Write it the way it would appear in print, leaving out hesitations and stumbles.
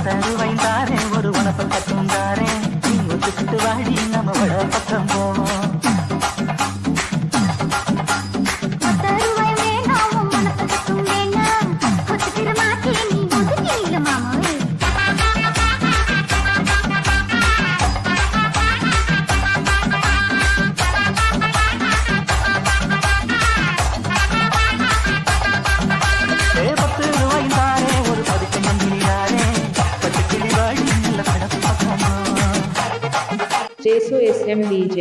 தருவைந்தாரே ஒரு உனப்ப கட்டுந்தாரே நீ ஒத்துக்கிட்டு வாடி நம்ம வட பக்கம் போவோம் JSO SM DJ